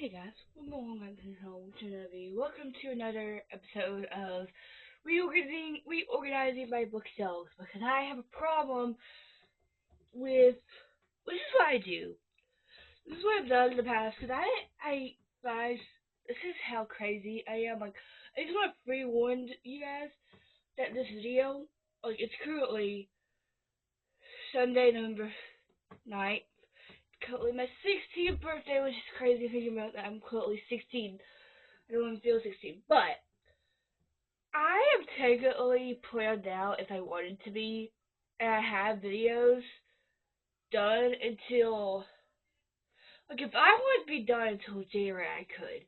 Hey guys, what's going on today? Welcome to another episode of reorganizing my bookshelves because I have a problem with. This is what I do. This is what I've done in the past because guys, this is how crazy I am. Like, I just want to pre-warn you guys that this video, it's currently Sunday, November 9th. Currently my 16th birthday, which is crazy thinking about that. I'm currently 16. I don't even feel 16, but I have technically planned out if I wanted to be, and I have videos done until, if I wanted to be done until January, I could.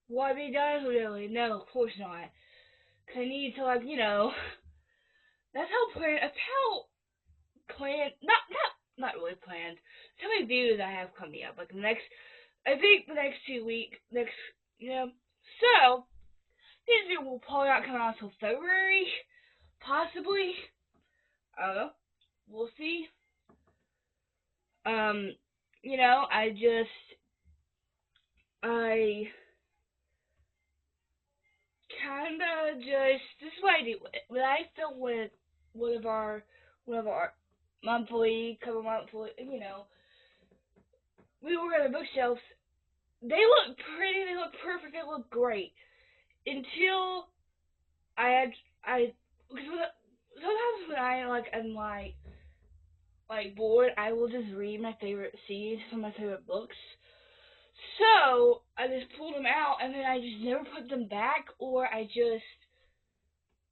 Will I be done? Really? No, of course not. Cause I need to, that's how planned, not really planned. That's how many videos I have coming up. I think the next 2 weeks, so, this video will probably not come out until February, possibly. I don't know. We'll see. Um, I this is what I do. When I film with one of our couple monthly, we were on the bookshelves. They look pretty. They look perfect. They look great until I sometimes when I'm bored, I will just read my favorite scenes from my favorite books. So I just pulled them out and then I just never put them back, or I just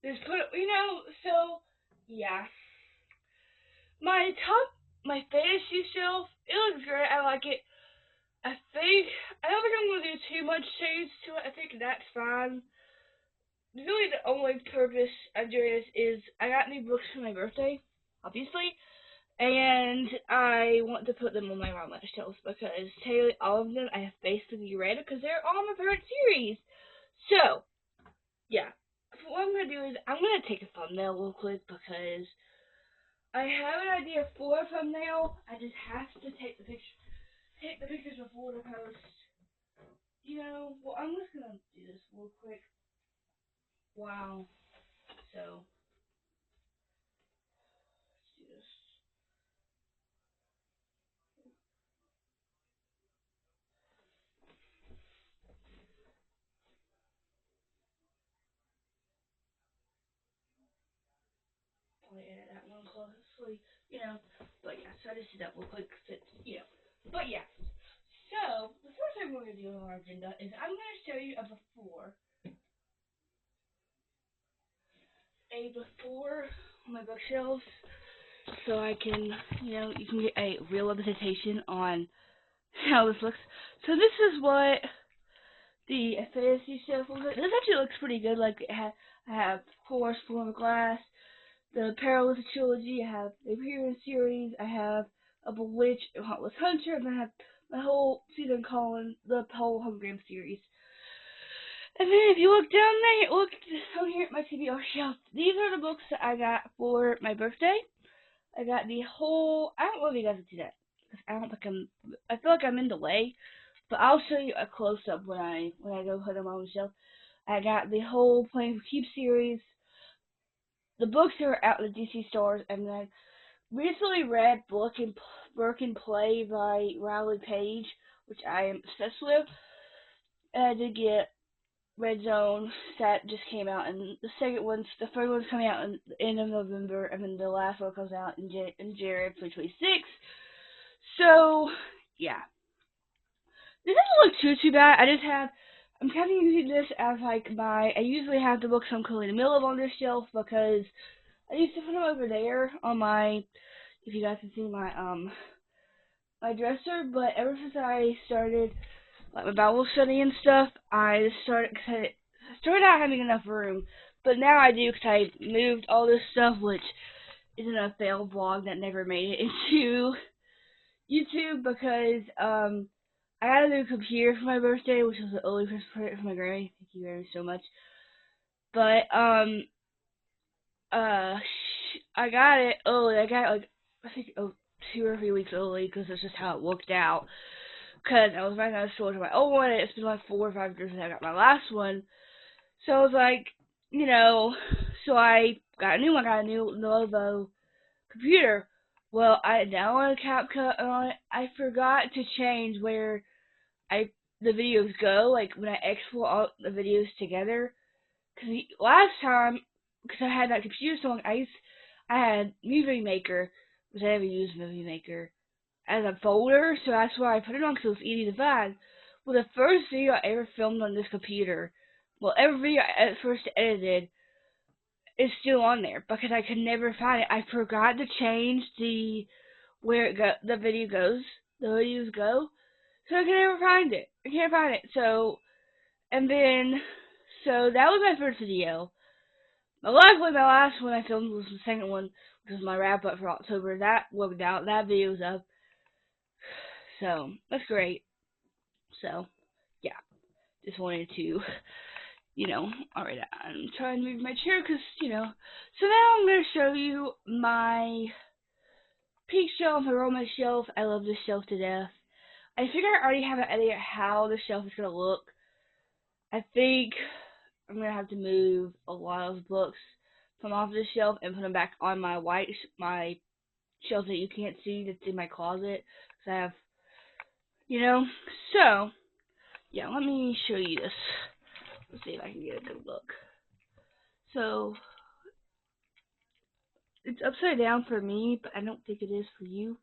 put so yeah. My fantasy shelf, it looks great. I like it. I don't think I'm gonna do too much change to it. I think that's fine. Really, the only purpose I'm doing this is I got new books for my birthday, obviously, and I want to put them on my Mama shelves because technically all of them I have basically read because they're all my favorite series. So, yeah. So what I'm going to do is I'm going to take a thumbnail real quick because I have an idea for a thumbnail. I just have to take the pictures before the post. I'm just going to do this real quick. Wow. So, let's do this. Probably edit that one closely, But yeah, so I just did that real quick, But yeah, so the first thing we're going to do on our agenda is I'm going to show you a before on my bookshelves, so I can, you can get a real representation on how this looks. So this is what the fantasy shelf looks like. This actually looks pretty good. I have, of course, Form of Glass, the Perilous Trilogy, I have the Imperial series, I have a Bewitched and Heartless Hunter, and I have my whole Season Colin, the whole Hunger Games series. And then if you look down here at my TBR shelf, these are the books that I got for my birthday. I got the whole, I don't know if you guys can see that, because I feel like I'm in delay, but I'll show you a close-up when I go put them on the shelf. I got the whole Playing for Keeps series, the books that are out in the DC stores, and then I recently read Book and Play by Riley Page, which I am obsessed with. And I did get Red Zone that just came out, and the third one's coming out in the end of November, and then the last one comes out in January 2026. So, yeah. This doesn't look too bad. I'm kind of using this as I usually have the books I'm currently in the middle of on this shelf because I used to put them over there on if you guys can see my dresser, but ever since I started my Bible study and stuff, I started out having enough room, but now I do because I moved all this stuff, which isn't a failed vlog that never made it into YouTube because I got a new computer for my birthday, which was an early Christmas present from my granny. Thank you very so much. But I got it early. I got it I think 2 or 3 weeks early because that's just how it worked out. because I was running out of storage on my old one, and it's been like 4 or 5 years since I got my last one. So I was like, so I got a new one, got a new Lenovo computer. Well, I downloaded CapCut on it. I forgot to change where the videos go, like when I export all the videos together. Because last time, because I had that computer so long, I had Movie Maker, which I never used Movie Maker, as a folder, so that's why I put it on, because it was easy to find. Well, the first video I ever filmed on this computer, every video I first edited is still on there, because I could never find it. I forgot to change where the videos go, so I can never find it. I can't find it, so that was my first video. Luckily, my last one I filmed was the second one, which was my wrap up for October. That worked out. That video's up. So, that's great. So, yeah. Just wanted to, alright, I'm trying to move my chair because, So now I'm going to show you my pink shelf, my romance shelf. I love this shelf to death. I figure I already have an idea how the shelf is going to look. I think I'm going to have to move a lot of books from off this shelf and put them back on my my shelf that you can't see that's in my closet. Because I have, So, yeah, let me show you this. Let's see if I can get a good look. So, it's upside down for me, but I don't think it is for you.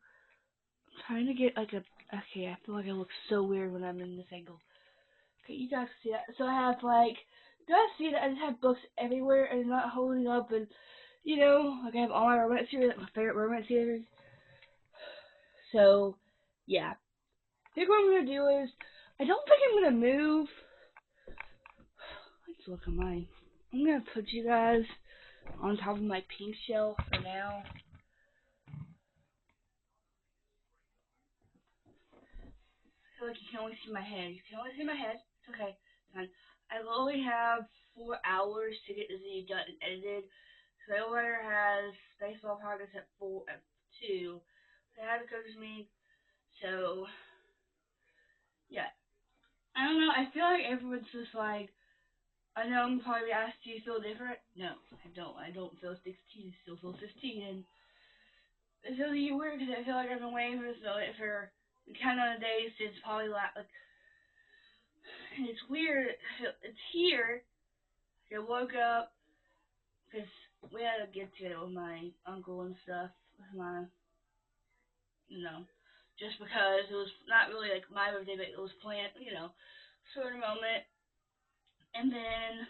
I'm trying to get okay, I feel like I look so weird when I'm in this angle. Okay, you guys see that? So I have you guys see that I just have books everywhere and not holding up, and I have all my romance series, my favorite romance series. So, yeah. I think what I'm gonna do is, I don't think I'm gonna move. Let's look at mine. I'm gonna put you guys on top of my pink shelf for now. I feel like you can only see my head. You can only see my head. It's okay. It's fine. I only have 4 hours to get this video done and edited. So my letter has baseball practice at 2. I had a coach's meeting. So yeah. I don't know. I feel like everyone's just like, I know I'm probably asked, do you feel different? No, I don't. I don't feel 16. I still feel 15. And it's really weird because I feel like I've been waiting for this moment for kind of days since probably and it's weird. It's here. I woke up because we had a get together with my uncle and stuff. With my, just because it was not really like my birthday, but it was planned, sort of moment. And then,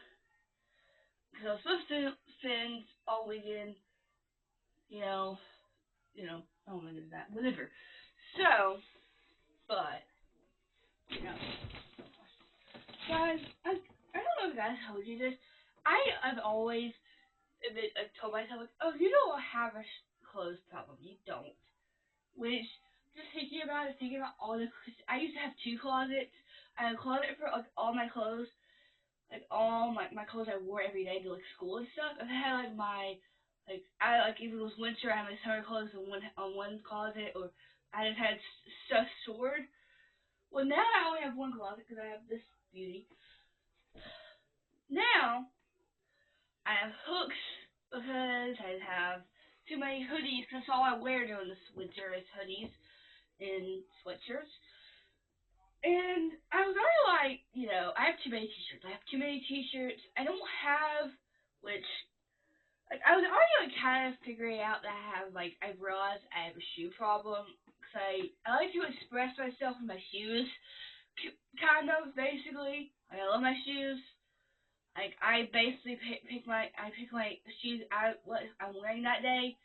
because I was supposed to spend all weekend, oh my goodness, that, whatever. So, but, guys, I don't know if guys told you this. I've always told myself, like, oh, you don't have a clothes problem. You don't. Which, just thinking about all the, I used to have 2 closets. I had a closet for like all my clothes, like all my clothes I wore every day to like school and stuff. And I had like if it was winter, I had my summer clothes on one closet, or I just had stuff stored. Well, now I only have 1 closet because I have this beauty. Now I have hooks because I have too many hoodies. That's all I wear during this winter is hoodies and sweatshirts. And I was already like, I have too many t-shirts. I don't have, which, I was already like kind of figuring out that I realized I have a shoe problem. Because I like to express myself with my shoes, kind of, basically. I love my shoes. I basically pick my shoes out what I'm wearing that day.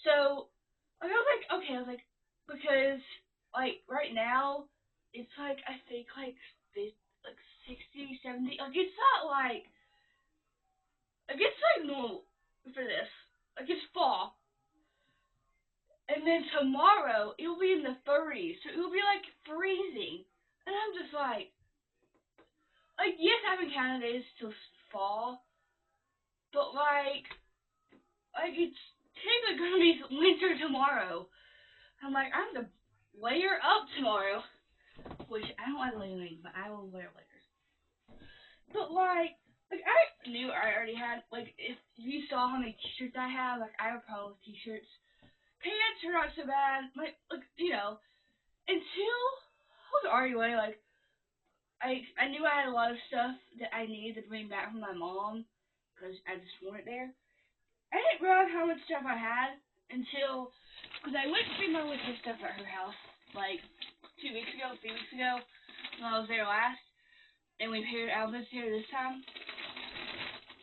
So, I was like, okay, because, right now, it's I think, 60, 70, it's not it's normal for this. It's fall. And then tomorrow, it'll be in the 30s, so it'll be, freezing. And I'm just yes, I haven't counted days till fall, but, it's technically gonna be winter tomorrow. I'm I have to layer up tomorrow. which I don't like layering, but I will wear layers. But like I knew I already had, like, if you saw how many t-shirts I have, like, I have a problem with t-shirts. Pants are not so bad, like, until I was already away, like, I knew I had a lot of stuff that I needed to bring back from my mom, because I just wanted it there. I didn't realize how much stuff I had until, because I went to bring my winter stuff at her house, like, 2 weeks ago, 3 weeks ago, when I was there last, and I was here this time.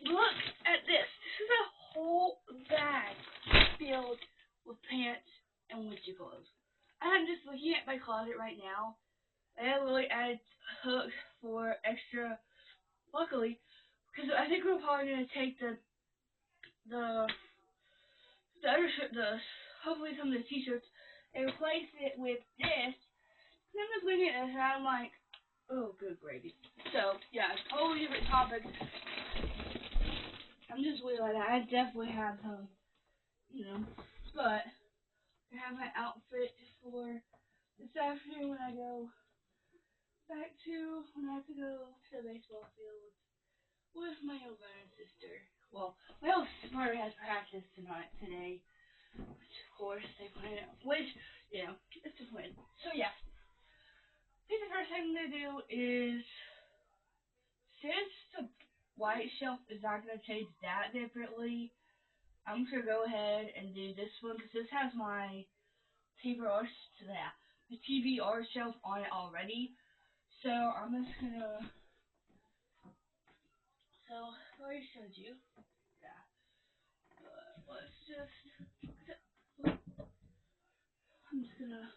Look at this. This is a whole bag filled with pants and winter clothes. I'm just looking at my closet right now. I have really added hooks for extra, luckily, because I think we're probably going to take the undershirt, hopefully some of the t-shirts, and replace it with this. And I'm just looking at this and I'm like, oh, good gravy. So, yeah, totally different topic. I'm just really like that. I definitely have some, but I have my outfit for this afternoon when I have to go to the baseball field with my older sister. Well, my older sister has practice today, which of course they play it, it's a win. So yeah, I think the first thing to do is, since the white shelf is not going to change that differently, I'm just going to go ahead and do this one, because this has my the TBR shelf on it already. So I'm just gonna, I already showed you. Yeah. Let's just, I'm just gonna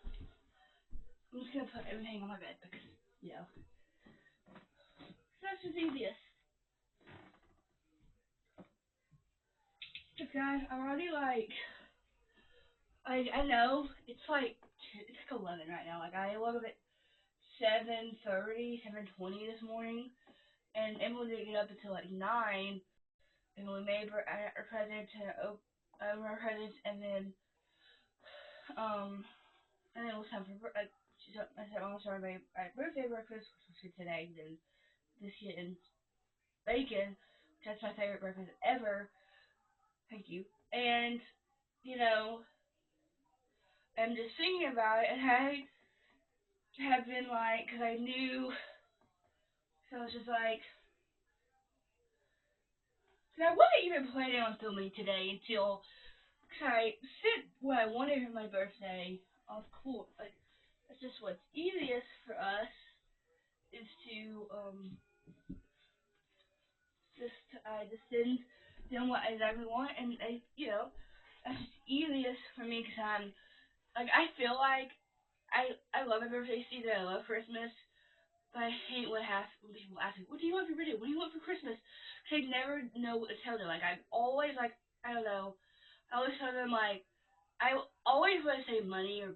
put everything on my bed, because, that's just easiest. But guys, I'm already I know, it's like 11 right now. Like, I woke up at 7:30, 7:20 this morning, and Emily didn't get up until like 9, and we made her present, her presents, and then it was time for, I said, "Oh, sorry, my birthday breakfast, which was today, then biscuit and bacon, which that's my favorite breakfast ever. Thank you." And, I'm just thinking about it, and I have been like, because I knew, so I was just like, because I wasn't even planning on filming today until, because I said what I wanted for my birthday. Of course, like, that's just what's easiest for us is to just send them what I exactly want, and that's just easiest for me, because I feel like I love my birthday season, I love Christmas, but I hate when people ask me, what do you want for your birthday? What do you want for Christmas? Because I never know what to tell them. Like, I'm always like, I don't know. I always tell them, like, I always want to say money or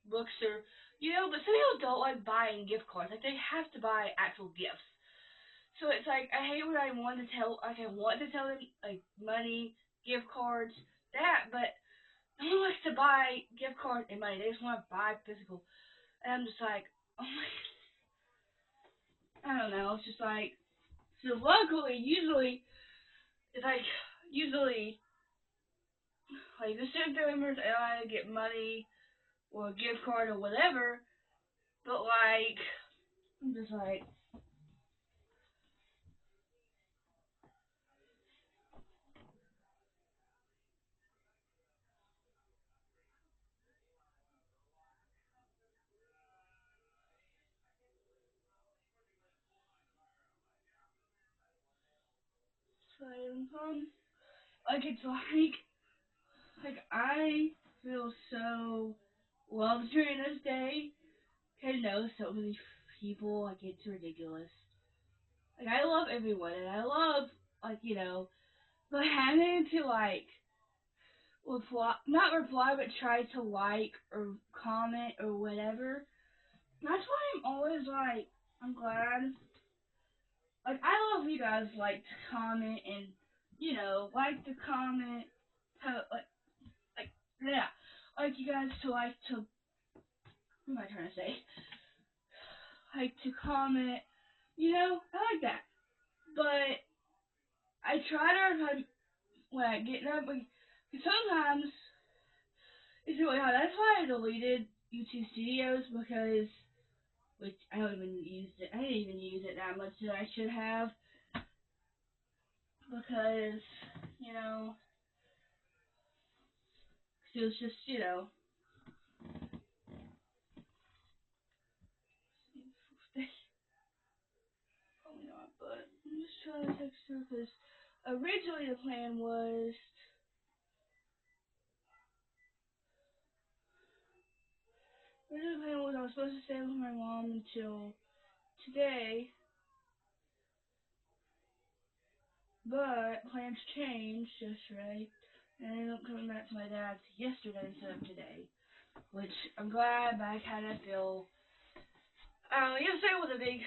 books or, but some people don't like buying gift cards. Like, they have to buy actual gifts. So it's like, I hate when I want to tell them, like, money, gift cards, but no one likes to buy gift cards and money. They just want to buy physical. And I'm just like, oh my, I don't know. It's just like, so luckily, like, the family members and I get money or a gift card or whatever, but like, I'm just like, it's like I feel so loved during this day. I know so many people, like, it's ridiculous. Like, I love everyone, and I love, like, but having to, like, not reply, but try to like or comment or whatever. That's why I'm always like, I'm glad. Like, I love you guys like to comment and, like to comment, like, yeah, like you guys to like to what am I trying to say? Like to comment, I like that. But I try to when I get up, like, sometimes it's really hard. That's why I deleted YouTube Studios because, which I don't even use it. I didn't even use it that much that I should have because, you know, it was just, probably not, but I'm just trying to text her because originally the plan was I was supposed to stay with my mom until today, but plans changed yesterday, and I ended up coming back to my dad's yesterday instead of today, which I'm glad, but I kind of feel, yesterday was a big,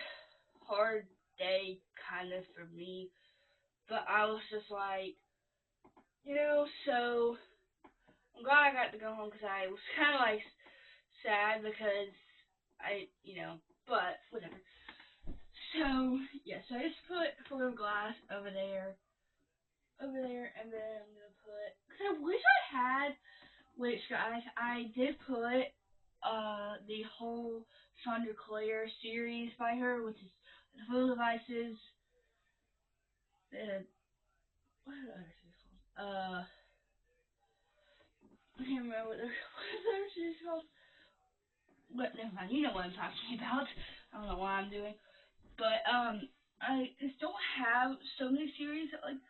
hard day, kind of, for me, but I was just like, so I'm glad I got to go home because I was kind of like sad because but whatever. So, yes, I just put a photo glass over there, and then I'm going to put, because I wish I had, which, guys, I did put the whole Sandra Claire series by her, which is the photo devices, the, what are the other series called? I can't remember what the other series called, but never mind, you know what I'm talking about. I don't know what I'm doing. But I just don't have so many series that, like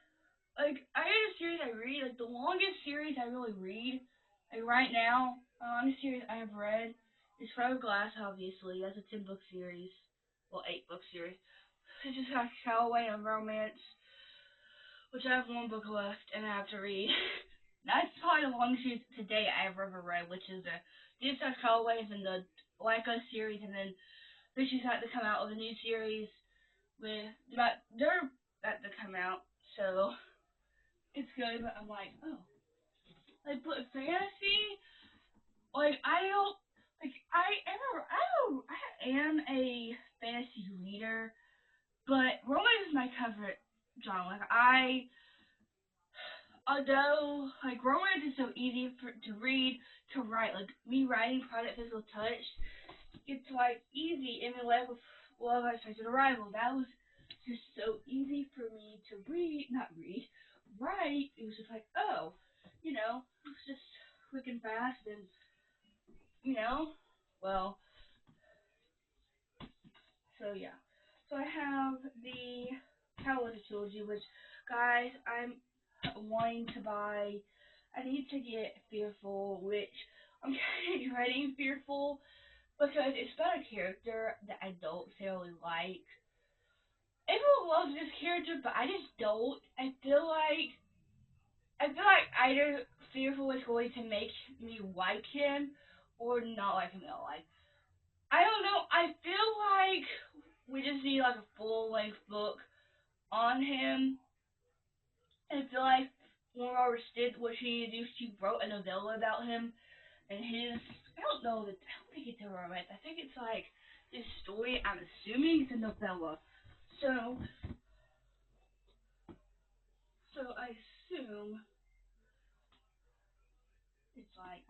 I had a series I read, like the longest series I really read, like right now, the longest series I have read is Forever Glass, obviously. That's a 10-book series. Well, 8-book series. It's just like Callaway and Romance, which I have one book left and I have to read. That's probably the longest series today I've ever read, which is the Deep South Callaways and the Like Us series, and then Fishy's had to come out with a new series they're about to come out, so it's good. But I'm like, oh, like, but fantasy, like I am a fantasy reader, but romance is my favorite genre. Although like romance is so easy to read, to write, like me writing Product Physical Touch, it's like easy. In the love I started Arrival, that was just so easy for me to write. It was just like, oh, it's just quick and fast, and well, so yeah. So I have the Howard trilogy, which, guys, I'm wanting to buy. I need to get Fearful, which I'm kind of dreading Fearful because it's about a character that I don't really like. Everyone loves this character, but I just don't. I feel like either Fearful is going to make me like him or not like him at all. Like, I don't know. I feel like we just need like a full length book on him. And I feel like when Robert did what she did, she wrote a novella about him and his. I don't think it's a romance. I think it's like his story. I'm assuming it's a novella. So, I assume it's like,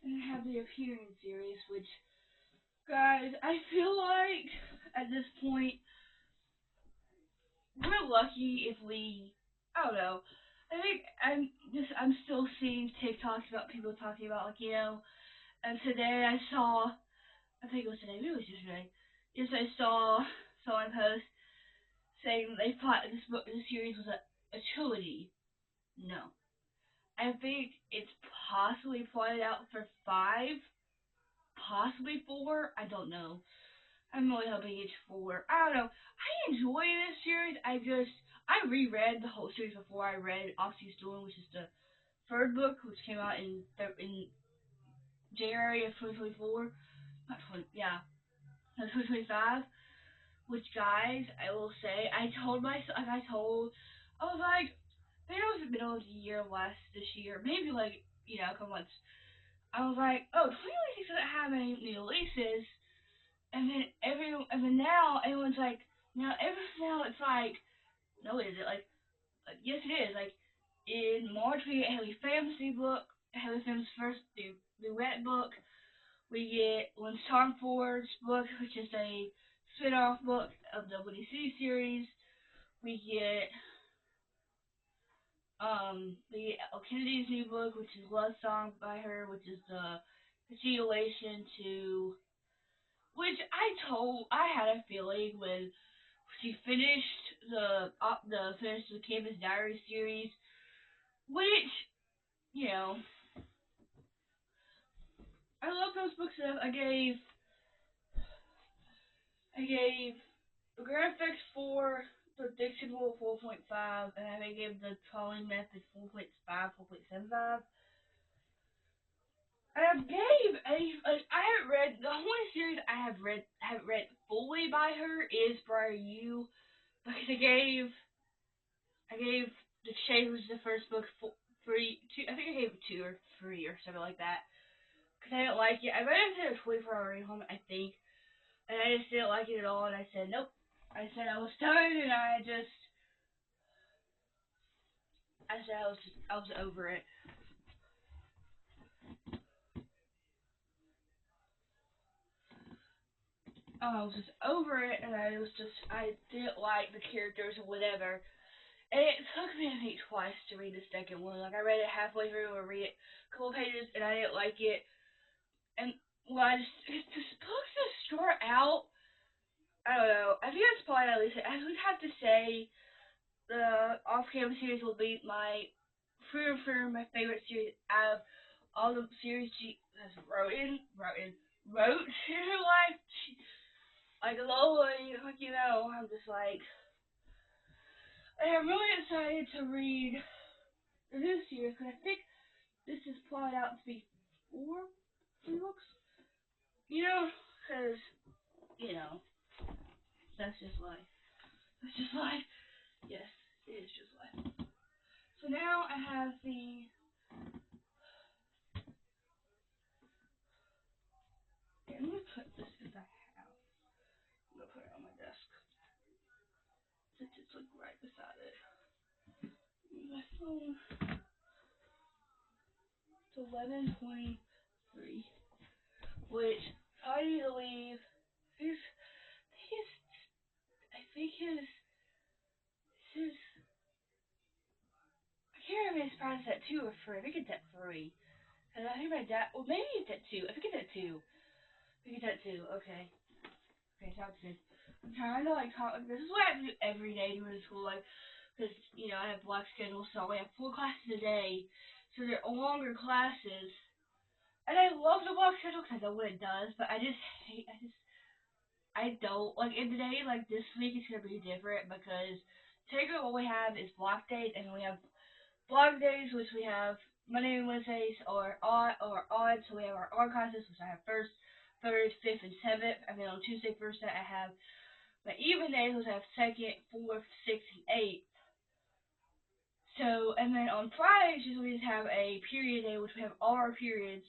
and I have the Appearing series, which, guys, I feel like at this point we're lucky if I don't know. I think I'm still seeing TikToks about people talking about, like, and today I saw, I think it was today, maybe it was yesterday. Yes, I saw someone post saying they thought this series was a trilogy. No. I think it's possibly plotted out for 5, possibly 4. I don't know. I'm really hoping it's 4. I don't know. I enjoy this series. I reread the whole series before I read Oxy's Doing, which is the third book, which came out in January of 2024. Not 20, yeah, no, 2025. Which, guys, I will say, I was like, maybe it was the middle of the year last this year, maybe like a couple months, I was like, oh, 2026 doesn't have any new releases, and then now everyone's like, now it's like, no, is it like yes, it is. Like in March we get Haley Pham's new book, Haley Pham's first duet book. We get Lynn Tarnford's book, which is a spin-off book of the Woody City series. We get Kennedy's new book, which is Love Song by her, which is the continuation to, which I had a feeling when she finished the Campus Diary series, which, you know, I love those books enough. I gave Graphics 4, the Diction Rule 4.5, and I gave the Trolling Method 4.5, 4.75. I haven't read the only series I haven't read fully by her is Briar U, because I gave The Shade, was the first book, free. I think I gave it 2 or 3 or something like that, because I didn't like it. I read it in a 24-hour read home, I think, and I just didn't like it at all, and I said nope. I said I was done, and I said I was over it. I was just over it, and I didn't like the characters or whatever. And it took me, I think, twice to read the second one. Like, I read it halfway through, or read it a couple pages, and I didn't like it. And, well, this book just start out, I don't know, I think that's probably at least, I would have to say, the off-campus series will be my my favorite series out of all the series she has wrote in her life. Like, Lola, I'm just like, I'm really excited to read the new series, because I think this is plotted out to be 3 books, because, that's just life. That's just life. Yes, it is just life. So now I have the, I'm going to put this in the house. I'm going to put it on my desk, since it's like right beside it. My phone. It's 11:23, which I need to leave. I think his, I can't remember his price at 2 or 3. I think it's at 3. And I think my dad, well, maybe it's at 2. I think it's at 2. I think it's at 2. Okay. Okay, sounds good. I'm trying to, like, this is what I do every day during school, like, because, I have block schedules, so I have 4 classes a day, so they're longer classes. And I love the block schedule because I know what it does, but I don't, like, in the day, like, this week it's going to be different, because technically what we have is block days, and we have block days, which we have Monday and Wednesdays are odd, so we have our odd classes, which I have 1st, 3rd, 5th, and 7th, and then on Tuesday, Thursday, I have my even days, which I have 2nd, 4th, 6th, and 8th. So, and then on Fridays, we just have a period day, which we have all our periods,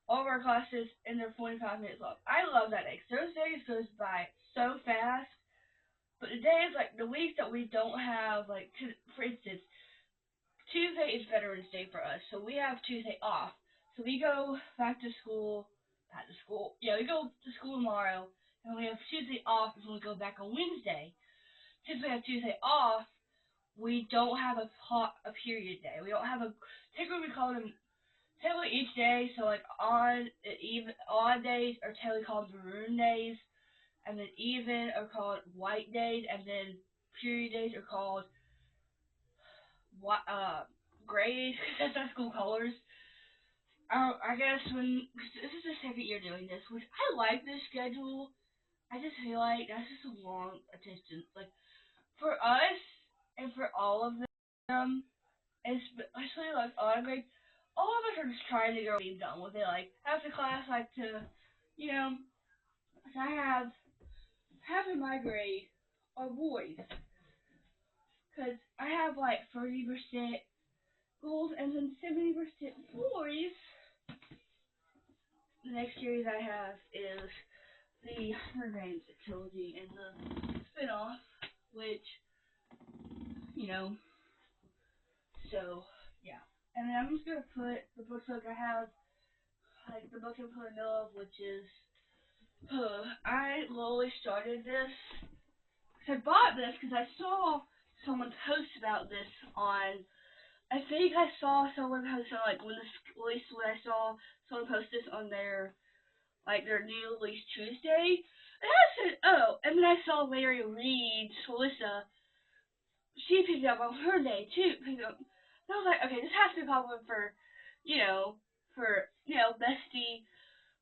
all of our classes, and they're 45 minutes long. I love that day. Thursdays goes by so fast, but the days, like, the weeks that we don't have, like, for instance, Tuesday is Veterans Day for us, so we have Tuesday off. So we go back to school, yeah, we go to school tomorrow, and we have Tuesday off, and we go back on Wednesday. Since we have Tuesday off, we don't have a period day. We don't have typically we call them, technically each day, so like odd days are technically called maroon days, and then even are called white days, and then period days are called gray days, because that's our school colors. I guess this is the 2nd year doing this, which I like this schedule. I just feel like that's just a long attention. Like, for us, and for all of them, especially like autumn grade, all of us are just trying to get done with it. Like, after class, like to, I have half of my grade are boys, because I have like 30%, girls, and then 70% boys. The next series I have is the Orgainze trilogy and the spin-off, which, you know, so, yeah. And then I'm just going to put the books like I have, like the book I'm put in the middle of, which is, I literally started this, I bought this because I saw someone post about this on, I think I saw someone post on, like, when this released, when I saw someone post this on their, like, their new release Tuesday, and I said, oh, and then I saw Larry Reed's Alyssa, she picked it up on her day, too, picked it up, and I was like, okay, this has to be popular for, bestie,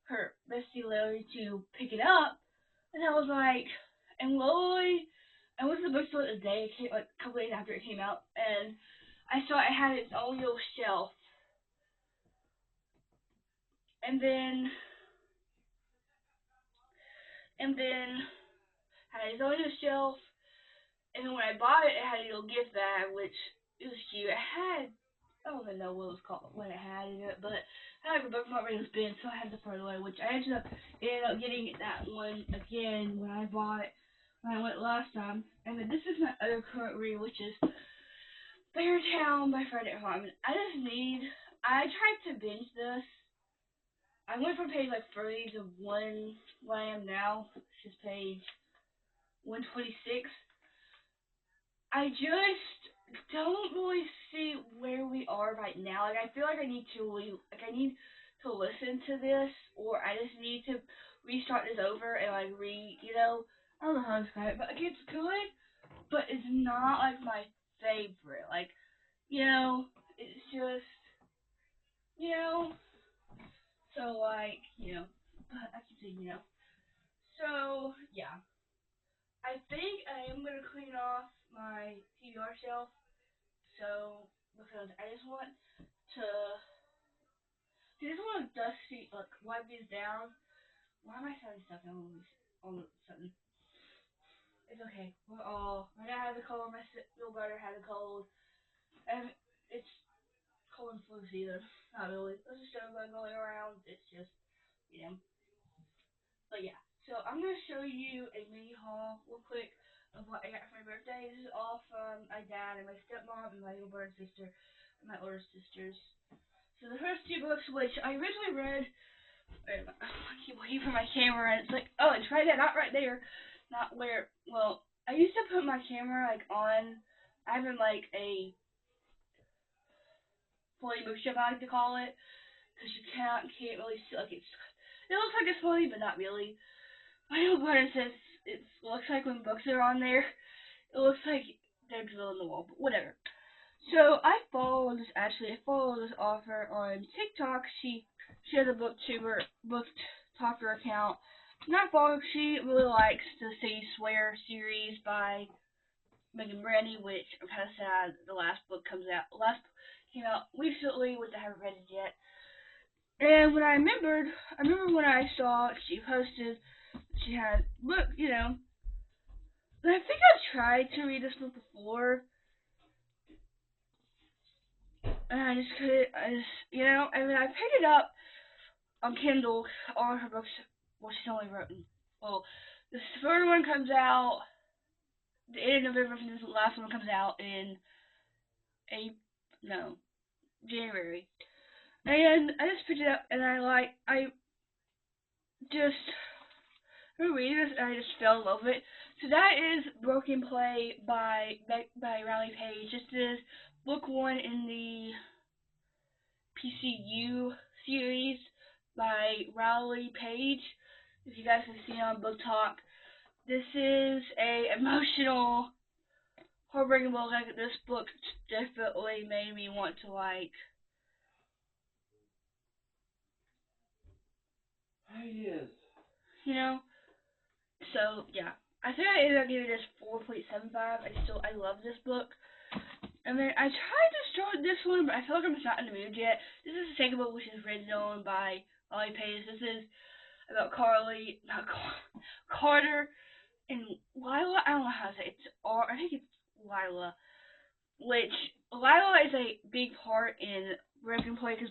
her bestie Larry to pick it up, and I was like, and Lloyd, I went to the bookstore the day it came, like a couple days after it came out, and I saw it had its own little shelf, and then had its own little shelf, and then when I bought it, it had a little gift bag, which it was cute. It had, I don't even know what it was called, what it had in it, but it had like a bookmark in its bin, so I had to throw it away, which I ended up getting that one again when I bought it, when I went last time. And then this is my other current read, which is Beartown by Frederick Harmon. I tried to binge this. I went from page like 30 to what I am now, which is page 126. I just don't really see where we are right now. Like, I feel like I need to listen to this, or I just need to restart this over and like I don't know how to describe it, but like, it's good, but it's not like my favorite. Like, it's just, you know, so like, but I keep saying, so yeah. I think I am gonna clean off my TBR shelf. So, because I just want to, dusty, like, wipe these down. Why am I sounding stuff on something? It's okay. My dad has a cold, my little brother has a cold, and it's cold and flu season. Not really. There's a show going around. It's just, you know. But yeah. So, I'm going to show you a mini haul real quick of what I got for my birthday. This is all from my dad and my stepmom and my little brother and sister and my older sisters. So the first two books, which I originally read, I keep waiting for my camera, and it's like, oh, it's right there, not right there, not where, well, I used to put my camera, like, on, I have in, like, a fully bookshelf, I like to call it, because you can't really see, like, it looks like it's fully, but not really. My little brother says it looks like when books are on there, it looks like they're drilled in the wall, but whatever. So I follow this author on TikTok. She has a book talker account. Not follow. She really likes the Say Swear series by Megan Brandy, which I'm kind of sad the last book came out recently, which I haven't read it yet. And when I remember when I saw she posted, she had book, and I think I tried to read this book before. And I just couldn't, and then I picked it up on Kindle, all her books, well, she's only written, the third one comes out, the end of November, this last one comes out in January. And I just picked it up, and I just reread this, and I just fell in love with it. So that is Broken Play by Riley Page. This is book one in the PCU series by Riley Page. If you guys have seen it on Book Talk, this is a emotional, heartbreaking book. Like, this book definitely made me want to So yeah, I think I ended up giving this 4.75. I love this book. And then I tried to start this one, but I feel like I'm just not in the mood yet. This is the second book, which is written on by Riley Page. This is about Carter and Lila. I don't know how to say it. I think it's Lila. Which Lila is a big part in Broken Play because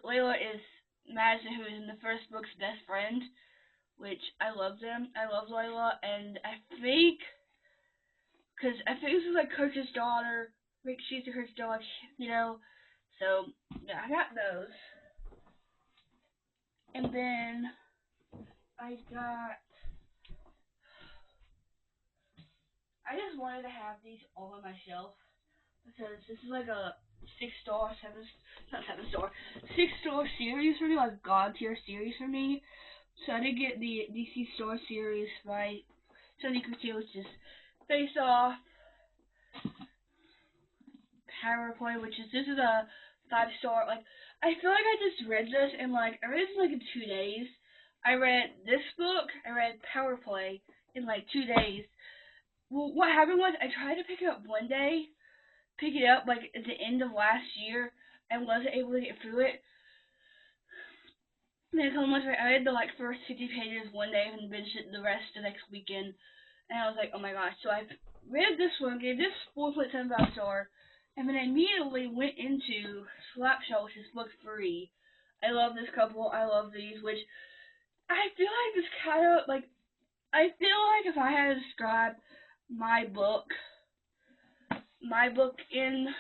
Layla is Madison, who is in the first book's best friend, which I love them. I love Layla, and I think this is like Coach's daughter. Like she's the Coach's daughter, you know. So yeah, I got those, and then I just wanted to have these all on my shelf because this is like a 6-star, 6-star series for me, like God tier series for me. So I did get the DC Star series by Sonny Couture, which is Face Off, Power Play, this is a 5-star. Like, I feel like I just read this in I read this in 2 days. I read this book, I read Power Play in 2 days. Well, what happened was I tried to pick it up one day, at the end of last year, and wasn't able to get through it. And then a couple months later, I read the first 50 pages one day and binged it the rest the next weekend. And I was like, oh my gosh. So I read this one, gave this 4.75 star, and then I immediately went into Slapshot, which is book 3. I love this couple. I love these, which I feel like this kind of, I feel like if I had to describe my book in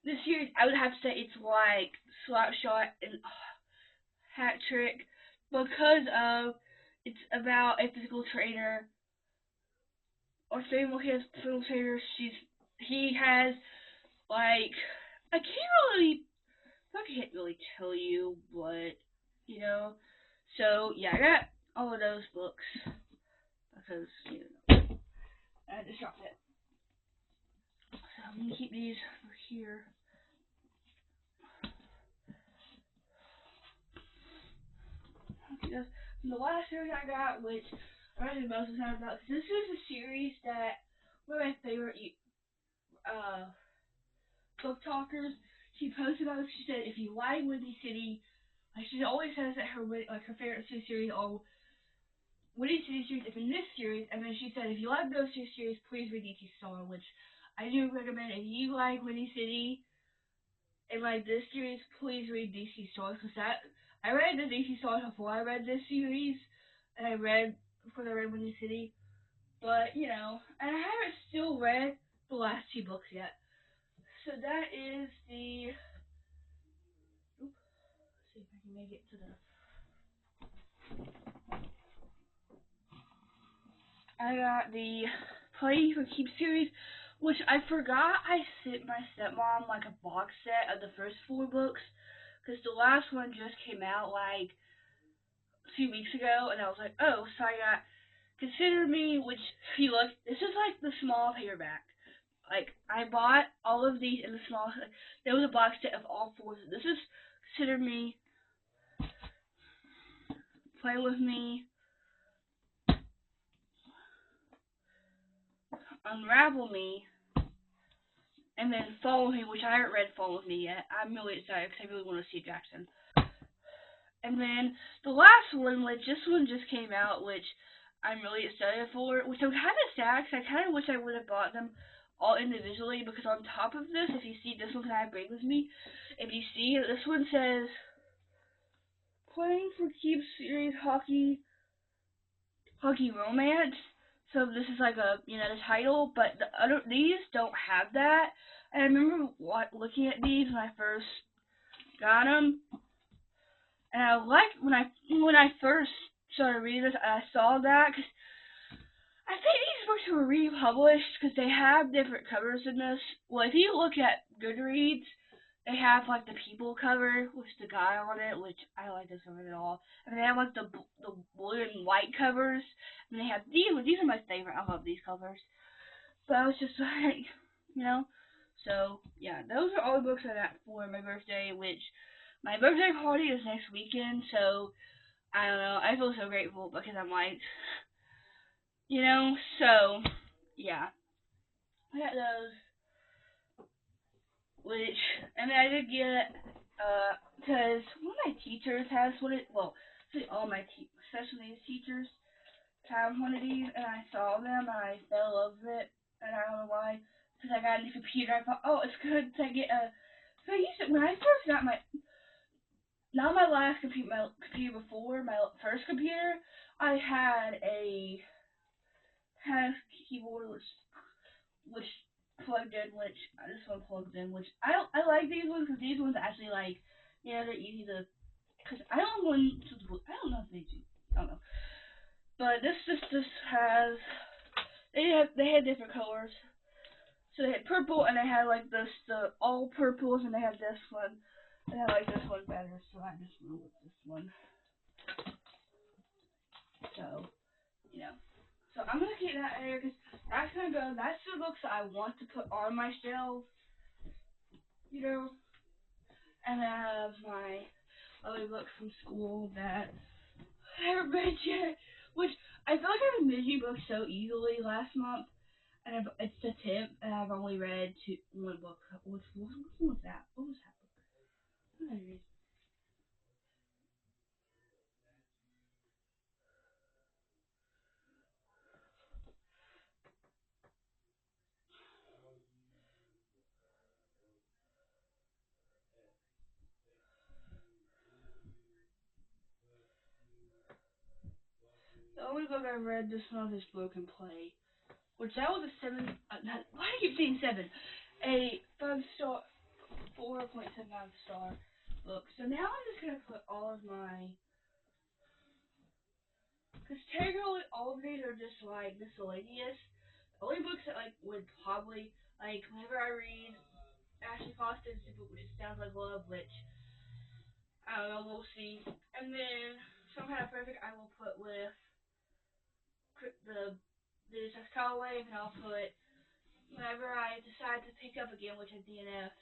this series, I would have to say it's like Slapshot and Hat Trick because of it's about a physical trainer or physical trainer. He has I can't really tell you, but so yeah, I got all of those books because I just dropped it. So I'm gonna keep these over here. And the last series I got, which I read the most of the time about, this is a series that one of my favorite book talkers. She posted about it. She said, if you like Windy City, she always says that her favorite series are Windy City series. If in this series, and then she said, if you like those two series, please read DC Star, which I do recommend. If you like Windy City and like this series, please read DC Star because I read the DC Stars before I read this series, and I read Windy City, but and I haven't still read the last 2 books yet. So that is the. Let's see if I can make it to the. I got the Play for Keep series, which I forgot I sent my stepmom a box set of the first 4 books, because the last one just came out a few weeks ago, and I was like, oh, so I got Consider Me, which if you look, this is the small paperback. I bought all of these in the small. There was a box set of all 4. This is Consider Me, Play With Me, Unravel Me, and then Follow Me, which I haven't read Follow Me yet. I'm really excited because I really want to see Jackson. And then the last one, which this one just came out, which I'm really excited for, which I'm kind of sad because I kind of wish I would have bought them all individually, because on top of this, if you see this one, I bring with me, if you see, this one says Playing for Keeps series Hockey Romance. So this is the title, but these don't have that. And I remember looking at these when I first got them, and I liked when I first started reading this, I saw that, because I think these books were republished because they have different covers in this. Well, if you look at Goodreads, they have the people cover with the guy on it, which I like this cover at all. And they have the blue and white covers. And they have these. These are my favorite. I love these covers. But I was just So yeah, those are all the books I got for my birthday. Which my birthday party is next weekend. So I don't know. I feel so grateful because I'm So yeah, I got those. And I did get, because one of my teachers has all my special needs teachers have one of these, and I saw them, and I fell in love with it. and I don't know why. Because I got a new computer, I thought, oh, it's good to get a. So I used it when I first got my, not my last computer, my computer before my first computer. I had a keyboard which plugged in, which this one plugs in, which I like these ones because these ones actually like, they're easy to. Because I don't want to. I don't know if they do. I don't know. But this just has they had different colors. So they had purple and they had like the all purples and they had this one. And I like this one better, so I just went with this one. So, you know. So I'm gonna keep that there because that's gonna go. That's the books that I want to put on my shelf, you know. And I have my other books from school that I haven't read yet, which I feel like I've been binging books so easily last month. And it's the 10th, and I've only read one book. What was that? What was that book? What did I read? The only book I read this month is Broken Play, which that was a 7. Why do I keep saying 7? A 5-star, 4.79 star book. So now I'm just gonna put all of my, because technically all of these are just like miscellaneous. The only books that like would probably like whenever I read Ashley Foster's book, which sounds like love, which I don't know, we'll see. And then Some Kind of Perfect I will put with the This Callaway, and I'll put whenever I decide to pick up again, which I DNF.